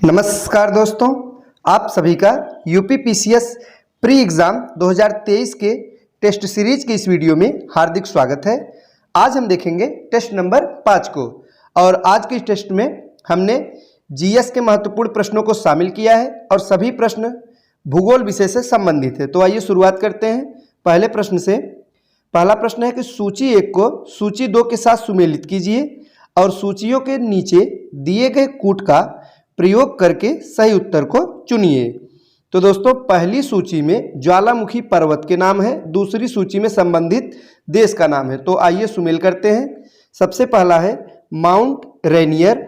नमस्कार दोस्तों, आप सभी का यूपीपीसीएस प्री एग्ज़ाम 2023 के टेस्ट सीरीज की इस वीडियो में हार्दिक स्वागत है। आज हम देखेंगे टेस्ट नंबर 5 को और आज के टेस्ट में हमने जीएस के महत्वपूर्ण प्रश्नों को शामिल किया है और सभी प्रश्न भूगोल विषय से संबंधित है। तो आइए शुरुआत करते हैं पहले प्रश्न से। पहला प्रश्न है कि सूची 1 को सूची 2 के साथ सुमेलित कीजिए और सूचियों के नीचे दिए गए कूट का प्रयोग करके सही उत्तर को चुनिए। तो दोस्तों, पहली सूची में ज्वालामुखी पर्वत के नाम है, दूसरी सूची में संबंधित देश का नाम है। तो आइए सुमेल करते हैं। सबसे पहला है माउंट रेनियर।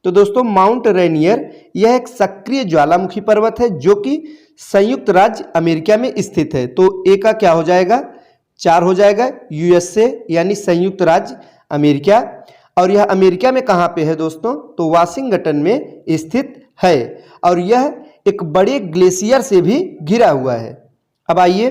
तो दोस्तों, माउंट रेनियर यह एक सक्रिय ज्वालामुखी पर्वत है जो कि संयुक्त राज्य अमेरिका में स्थित है। तो ए का क्या हो जाएगा, 4 हो जाएगा, यूएसए यानी संयुक्त राज्य अमेरिका। और यह अमेरिका में कहाँ पे है दोस्तों, तो वाशिंगटन में स्थित है और यह एक बड़े ग्लेशियर से भी घिरा हुआ है। अब आइए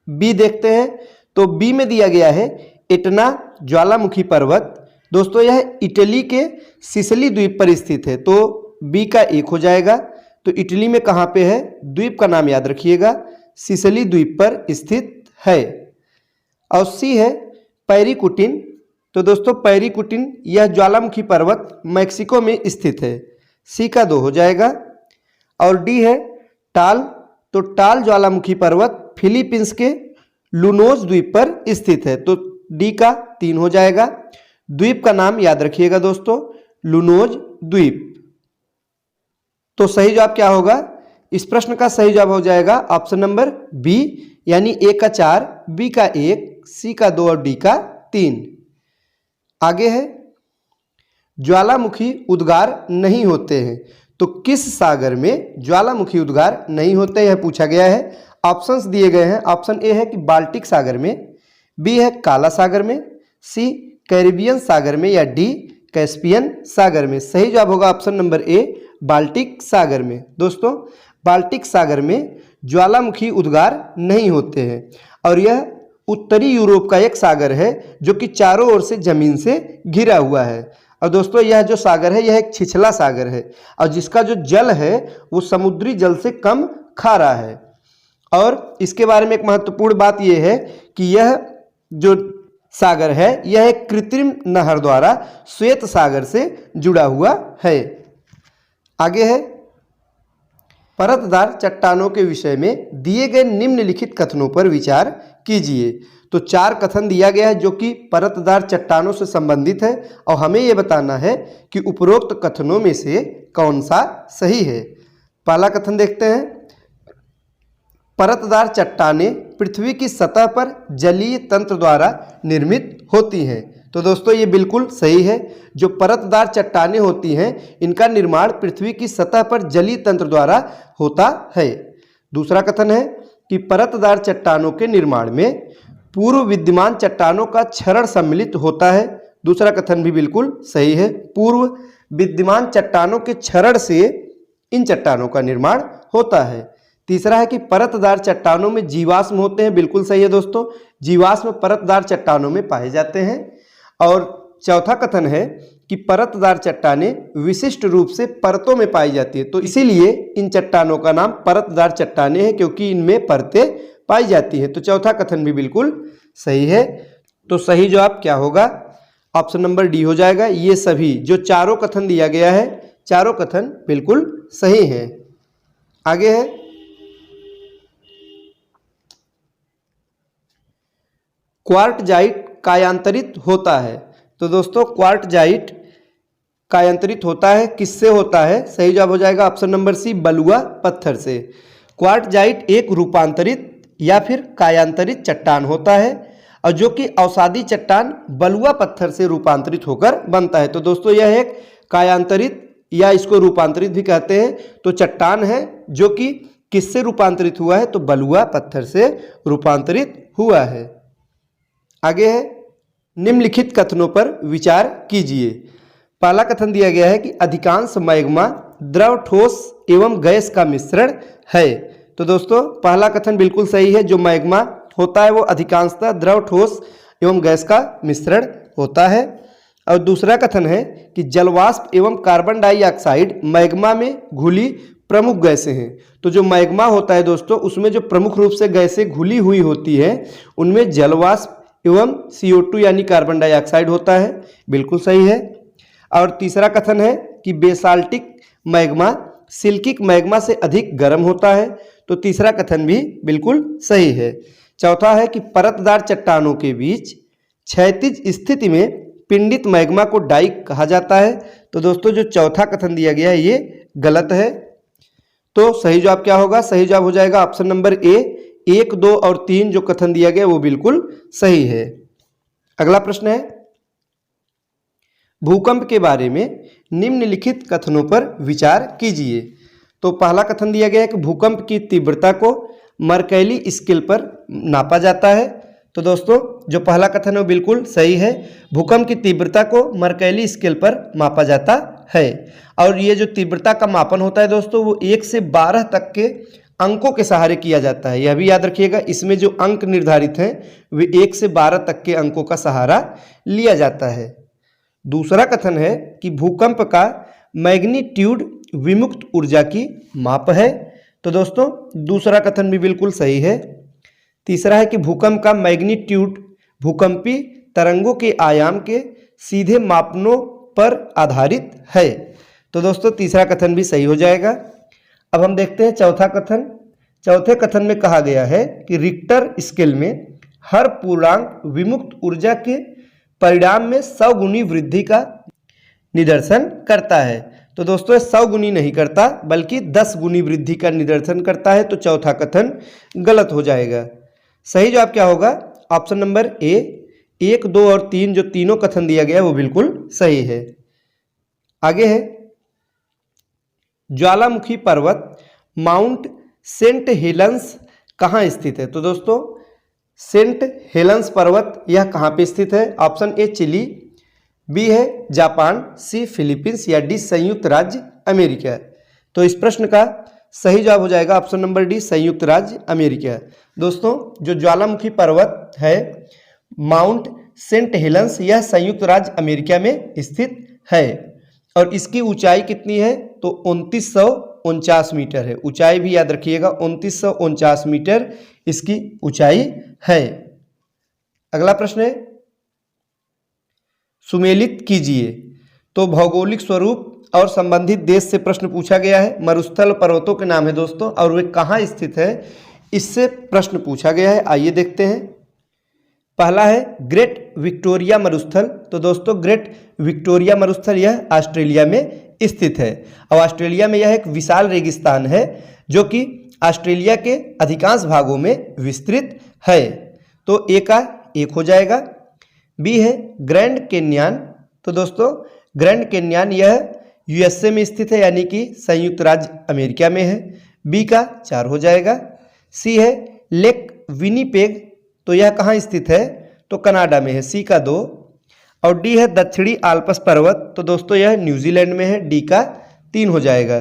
बी देखते हैं। तो बी में दिया गया है एटना ज्वालामुखी पर्वत। दोस्तों, यह इटली के सिसिली द्वीप पर स्थित है। तो बी का 1 हो जाएगा। तो इटली में कहाँ पे है, द्वीप का नाम याद रखिएगा, सिसिली द्वीप पर स्थित है। और सी है पैरीकुटिन। तो दोस्तों, पैरीकुटिन यह ज्वालामुखी पर्वत मैक्सिको में स्थित है। सी का 2 हो जाएगा। और डी है टाल। तो टाल ज्वालामुखी पर्वत फिलीपींस के लुनोज द्वीप पर स्थित है। तो डी का 3 हो जाएगा। द्वीप का नाम याद रखिएगा दोस्तों, लुनोज द्वीप। तो सही जवाब क्या होगा, इस प्रश्न का सही जवाब हो जाएगा ऑप्शन नंबर बी, यानी ए का 4, बी का 1, सी का 2 और डी का 3। आगे है ज्वालामुखी उद्गार नहीं होते हैं। तो किस सागर में ज्वालामुखी उद्गार नहीं होते, यह पूछा गया है। ऑप्शंस दिए गए हैं। ऑप्शन ए है कि बाल्टिक सागर में, बी है काला सागर में, सी कैरिबियन सागर में या डी कैस्पियन सागर में। सही जवाब होगा ऑप्शन नंबर ए, बाल्टिक सागर में। दोस्तों, बाल्टिक सागर में ज्वालामुखी उद्गार नहीं होते हैं और यह उत्तरी यूरोप का एक सागर है जो कि चारों ओर से जमीन से घिरा हुआ है। और दोस्तों, यह जो सागर है यह एक छिछला सागर है और जिसका जो जल है वो समुद्री जल से कम खारा है। और इसके बारे में एक महत्वपूर्ण बात यह है कि यह जो सागर है यह एक कृत्रिम नहर द्वारा श्वेत सागर से जुड़ा हुआ है। आगे है परतदार चट्टानों के विषय में दिए गए निम्नलिखित कथनों पर विचार कीजिए। तो 4 कथन दिया गया है जो कि परतदार चट्टानों से संबंधित है और हमें यह बताना है कि उपरोक्त कथनों में से कौन सा सही है। पहला कथन देखते हैं, परतदार चट्टानें पृथ्वी की सतह पर जलीय तंत्र द्वारा निर्मित होती हैं। तो दोस्तों, ये बिल्कुल सही है। जो परतदार चट्टानें होती हैं इनका निर्माण पृथ्वी की सतह पर जलीय तंत्र द्वारा होता है। दूसरा कथन है कि परतदार चट्टानों के निर्माण में पूर्व विद्यमान चट्टानों का क्षरण सम्मिलित होता है। दूसरा कथन भी बिल्कुल सही है, पूर्व विद्यमान चट्टानों के क्षरण से इन चट्टानों का निर्माण होता है। तीसरा है कि परतदार चट्टानों में जीवाश्म होते हैं। बिल्कुल सही है दोस्तों, जीवाश्म परतदार चट्टानों में पाए जाते हैं। और चौथा कथन है कि परतदार चट्टानें विशिष्ट रूप से परतों में पाई जाती है। तो इसीलिए इन चट्टानों का नाम परतदार चट्टानें हैं क्योंकि इनमें परतें पाई जाती हैं। तो चौथा कथन भी बिल्कुल सही है। तो सही जवाब क्या होगा, ऑप्शन नंबर डी हो जाएगा। ये सभी जो चारों कथन दिया गया है, चारों कथन बिल्कुल सही हैं। आगे है क्वार्टजाइट कायांतरित होता है। तो दोस्तों, क्वार्टजाइट कायांतरित होता है, किससे होता है, सही जवाब हो जाएगा ऑप्शन नंबर सी, बलुआ पत्थर से। क्वार्टजाइट एक रूपांतरित या फिर कायांतरित चट्टान होता है और जो कि अवसादी चट्टान बलुआ पत्थर से रूपांतरित होकर बनता है। तो दोस्तों, यह एक कायांतरित या इसको रूपांतरित भी कहते हैं। तो चट्टान है जो कि किससे रूपांतरित हुआ है, तो बलुआ पत्थर से रूपांतरित हुआ है। आगे है निम्नलिखित कथनों पर विचार कीजिए। पहला कथन दिया गया है कि अधिकांश मैग्मा द्रव, ठोस एवं गैस का मिश्रण है। तो दोस्तों, पहला कथन बिल्कुल सही है। जो मैग्मा होता है वो अधिकांशतः द्रव, ठोस एवं गैस का मिश्रण होता है। और दूसरा कथन है कि जलवाष्प एवं कार्बन डाइऑक्साइड मैग्मा में घुली प्रमुख गैसें हैं। तो जो मैग्मा होता है दोस्तों, उसमें जो प्रमुख रूप से गैसें घुली हुई होती है उनमें जलवाष्प एवं CO2 यानी कार्बन डाइऑक्साइड होता है। बिल्कुल सही है। और तीसरा कथन है कि बेसाल्टिक मैग्मा सिल्किक मैग्मा से अधिक गर्म होता है। तो तीसरा कथन भी बिल्कुल सही है। चौथा है कि परतदार चट्टानों के बीच क्षैतिज स्थिति में पिंडित मैग्मा को डाइक कहा जाता है। तो दोस्तों जो चौथा कथन दिया गया है ये गलत है। तो सही जवाब क्या होगा? सही जवाब हो जाएगा ऑप्शन नंबर ए। 1, 2 और 3 जो कथन दिया गया वो बिल्कुल सही है। अगला प्रश्न है, भूकंप के बारे में निम्नलिखित कथनों पर विचार कीजिए। तो पहला कथन दिया गया है कि भूकंप की तीव्रता को मर्कैली स्केल पर नापा जाता है। तो दोस्तों जो पहला कथन है वो बिल्कुल सही है। भूकंप की तीव्रता को मर्कैली स्केल पर मापा जाता है। और ये जो तीव्रता का मापन होता है दोस्तों वो 1 से 12 तक के अंकों के सहारे किया जाता है। यह भी याद रखिएगा, इसमें जो अंक निर्धारित हैं वे 1 से 12 तक के अंकों का सहारा लिया जाता है। दूसरा कथन है कि भूकंप का मैग्नीट्यूड विमुक्त ऊर्जा की माप है। तो दोस्तों दूसरा कथन भी बिल्कुल सही है। तीसरा है कि भूकंप का मैग्नीट्यूड भूकंपी तरंगों के आयाम के सीधे मापनों पर आधारित है। तो दोस्तों तीसरा कथन भी सही हो जाएगा। अब हम देखते हैं चौथा कथन। चौथे कथन में कहा गया है कि रिक्टर स्केल में हर पूर्णांक विमुक्त ऊर्जा के परिणाम में 100 गुनी वृद्धि का निदर्शन करता है। तो दोस्तों 100 गुनी नहीं करता बल्कि 10 गुनी वृद्धि का निदर्शन करता है। तो चौथा कथन गलत हो जाएगा। सही जवाब क्या होगा? Option number A. 1, 2 और 3 जो तीनों कथन दिया गया वो बिल्कुल सही है। आगे है, ज्वालामुखी पर्वत माउंट सेंट हेलेंस कहाँ स्थित है? तो दोस्तों सेंट हेलेंस पर्वत यह कहाँ पे स्थित है? ऑप्शन ए चिली, बी है जापान, सी फिलीपींस या डी संयुक्त राज्य अमेरिका। तो इस प्रश्न का सही जवाब हो जाएगा ऑप्शन नंबर डी संयुक्त राज्य अमेरिका। दोस्तों जो ज्वालामुखी पर्वत है माउंट सेंट हेलेंस यह संयुक्त राज्य अमेरिका में स्थित है। और इसकी ऊंचाई कितनी है? तो 2949 मीटर है। ऊंचाई भी याद रखिएगा, 2949 मीटर इसकी ऊंचाई है। अगला प्रश्न है, सुमेलित कीजिए। तो भौगोलिक स्वरूप और संबंधित देश से प्रश्न पूछा गया है। मरुस्थल पर्वतों के नाम है दोस्तों और वे कहाँ स्थित है इससे प्रश्न पूछा गया है। आइए देखते हैं। पहला है ग्रेट विक्टोरिया मरुस्थल। तो दोस्तों ग्रेट विक्टोरिया मरुस्थल यह ऑस्ट्रेलिया में स्थित है। और ऑस्ट्रेलिया में यह एक विशाल रेगिस्तान है जो कि ऑस्ट्रेलिया के अधिकांश भागों में विस्तृत है। तो ए का 1 हो जाएगा। बी है ग्रैंड कैन्यन। तो दोस्तों ग्रैंड कैन्यन यह USA में स्थित है यानी कि संयुक्त राज्य अमेरिका में है। बी का 4 हो जाएगा। सी है लेक विनीपेग। तो यह कहाँ स्थित है? तो कनाडा में है। सी का 2। और डी है दक्षिणी आल्प्स पर्वत। तो दोस्तों यह न्यूजीलैंड में है। डी का 3 हो जाएगा।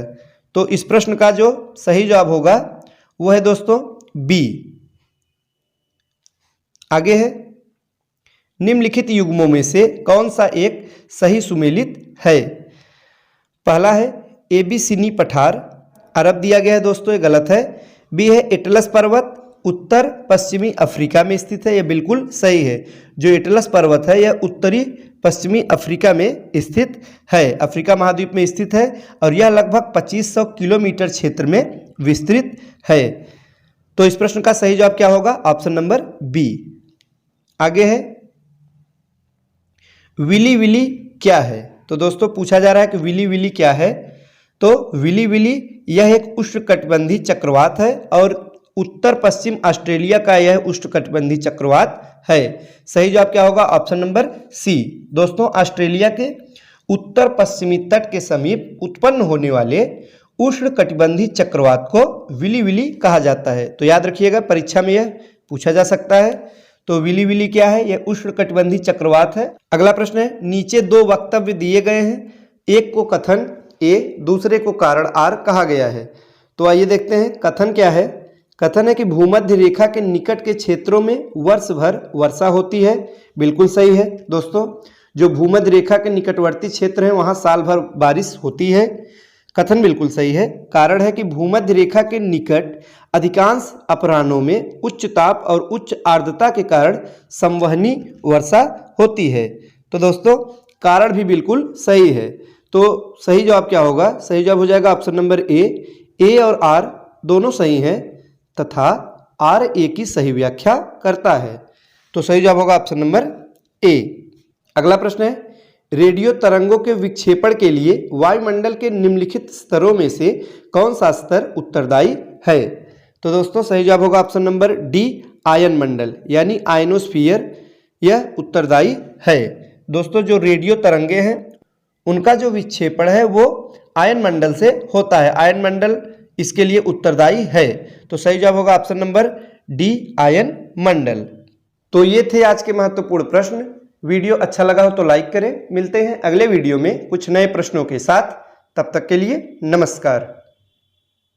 तो इस प्रश्न का जो सही जवाब होगा वो है दोस्तों बी। आगे है, निम्नलिखित युग्मों में से कौन सा एक सही सुमेलित है? पहला है एबीसिनी पठार, अरब दिया गया है दोस्तों, ये गलत है। बी है एटलस पर्वत, उत्तर पश्चिमी अफ्रीका में स्थित है, यह बिल्कुल सही है। जो एटलस पर्वत है यह उत्तरी पश्चिमी अफ्रीका में स्थित है, अफ्रीका महाद्वीप में स्थित है और यह लगभग 2500 किलोमीटर क्षेत्र में विस्तृत है। तो इस प्रश्न का सही जवाब क्या होगा? Option number B. आगे है, विली विली क्या है? तो दोस्तों पूछा जा रहा है कि विली विली क्या है। तो विली विली यह एक उष्णकटिबंधीय चक्रवात है और उत्तर पश्चिम ऑस्ट्रेलिया का यह उष्णकटिबंधीय चक्रवात है। सही जवाब क्या होगा? Option number C. दोस्तों ऑस्ट्रेलिया के उत्तर पश्चिमी तट के समीप उत्पन्न होने वाले उष्णकटिबंधीय चक्रवात को विली विली कहा जाता है। तो याद रखिएगा, परीक्षा में यह पूछा जा सकता है। तो विली विली क्या है? यह उष्णकटिबंधीय चक्रवात है। अगला प्रश्न है, नीचे 2 वक्तव्य दिए गए हैं, एक को कथन ए, दूसरे को कारण आर कहा गया है। तो आइए देखते हैं कथन क्या है। कथन है कि भूमध्य रेखा के निकट के क्षेत्रों में वर्ष भर वर्षा होती है, बिल्कुल सही है। दोस्तों जो भूमध्य रेखा के निकटवर्ती क्षेत्र हैं वहाँ साल भर बारिश होती है। कथन बिल्कुल सही है। कारण है कि भूमध्य रेखा के निकट अधिकांश अपराह्नों में उच्च ताप और उच्च आर्द्रता के कारण संवहनी वर्षा होती है। तो दोस्तों कारण भी बिल्कुल सही है। तो सही जवाब क्या होगा? सही जवाब हो जाएगा ऑप्शन नंबर ए और आर दोनों सही हैं तथा आर ए की सही व्याख्या करता है। तो सही जवाब होगा ऑप्शन नंबर ए। अगला प्रश्न है, रेडियो तरंगों के विक्षेपण के लिए वायुमंडल के निम्नलिखित स्तरों में से कौन सा स्तर उत्तरदायी है? तो दोस्तों सही जवाब होगा ऑप्शन नंबर डी, आयन मंडल यानी आयनोस्फीयर, यह उत्तरदायी है। दोस्तों जो रेडियो तरंगे हैं उनका जो विक्षेपण है वो आयन मंडल से होता है। आयन मंडल इसके लिए उत्तरदायी है। तो सही जवाब होगा ऑप्शन नंबर डी, आयन मंडल। तो ये थे आज के महत्वपूर्ण प्रश्न। वीडियो अच्छा लगा हो तो लाइक करें। मिलते हैं अगले वीडियो में कुछ नए प्रश्नों के साथ। तब तक के लिए नमस्कार।